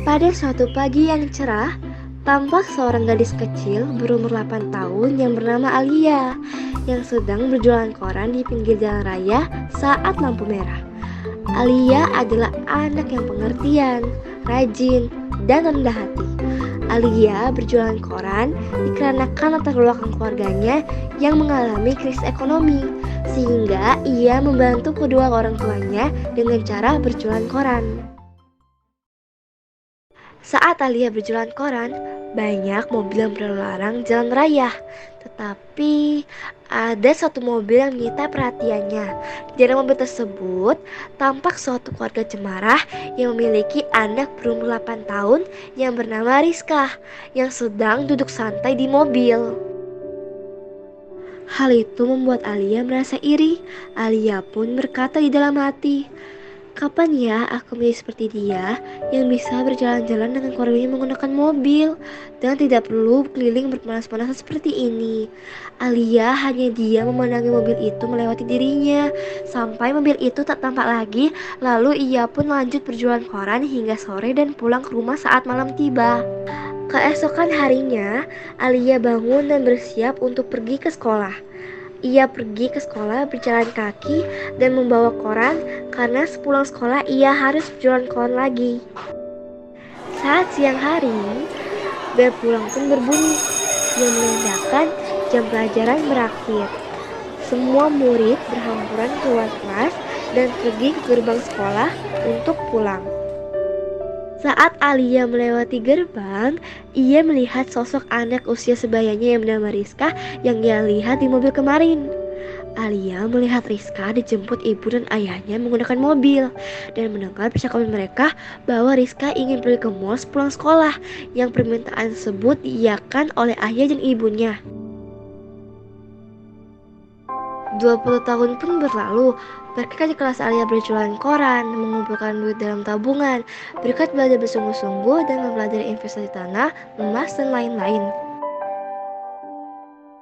Pada suatu pagi yang cerah, tampak seorang gadis kecil berumur 8 tahun yang bernama Alia yang sedang berjualan koran di pinggir jalan raya saat lampu merah. Alia adalah anak yang pengertian, rajin, dan rendah hati. Alia berjualan koran dikarenakan latar belakang keluarganya yang mengalami krisis ekonomi, sehingga ia membantu kedua orang tuanya dengan cara berjualan koran. Saat Alia berjualan koran, banyak mobil yang berlalu larang jalan raya. Tetapi ada satu mobil yang menyita perhatiannya. Di dalam mobil tersebut tampak suatu keluarga cemara yang memiliki anak berumur 8 tahun yang bernama Rizka yang sedang duduk santai di mobil. Hal itu membuat Alia merasa iri. Alia pun berkata di dalam hati, "Kapan ya aku menjadi seperti dia yang bisa berjalan-jalan dengan keluarganya menggunakan mobil dan tidak perlu keliling berpanas-panasan seperti ini?" Alia hanya diam memandangi mobil itu melewati dirinya sampai mobil itu tak tampak lagi. Lalu ia pun lanjut berjualan koran hingga sore dan pulang ke rumah saat malam tiba. Keesokan harinya, Alia bangun dan bersiap untuk pergi ke sekolah. Ia pergi ke sekolah berjalan kaki dan membawa koran karena sepulang sekolah ia harus berjualan koran lagi. Saat siang hari, bel pulang pun berbunyi yang menandakan jam pelajaran berakhir. Semua murid berhamburan keluar kelas dan pergi ke gerbang sekolah untuk pulang. Saat Alia melewati gerbang, ia melihat sosok anak usia sebayanya yang bernama Rizka yang ia lihat di mobil kemarin. Alia melihat Rizka dijemput ibu dan ayahnya menggunakan mobil dan mendengar percakapan mereka bahwa Rizka ingin pergi ke mall sepulang sekolah yang permintaan tersebut diiyakan oleh ayah dan ibunya. 20 tahun pun berlalu. Berkat kelas Alia berjualan koran, mengumpulkan duit dalam tabungan, berkat belajar bersungguh-sungguh dan mempelajari investasi tanah, emas, dan lain-lain.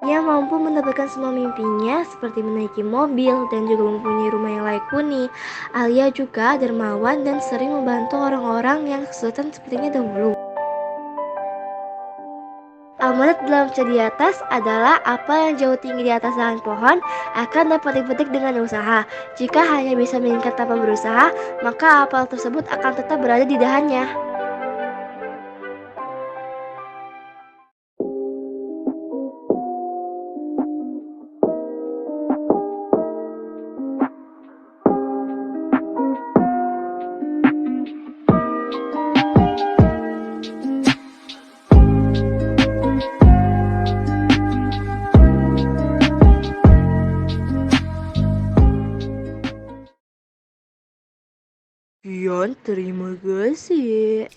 Ia mampu mendapatkan semua mimpinya seperti menaiki mobil dan juga mempunyai rumah yang layak huni. Alia juga dermawan dan sering membantu orang-orang yang kesulitan sepertinya dahulu. Amanat dalam cerita di atas adalah apa yang jauh tinggi di atas dahan pohon akan dapat dipetik dengan usaha. Jika hanya bisa meningkat tanpa berusaha, maka apel tersebut akan tetap berada di dahannya. Sekian, terima kasih.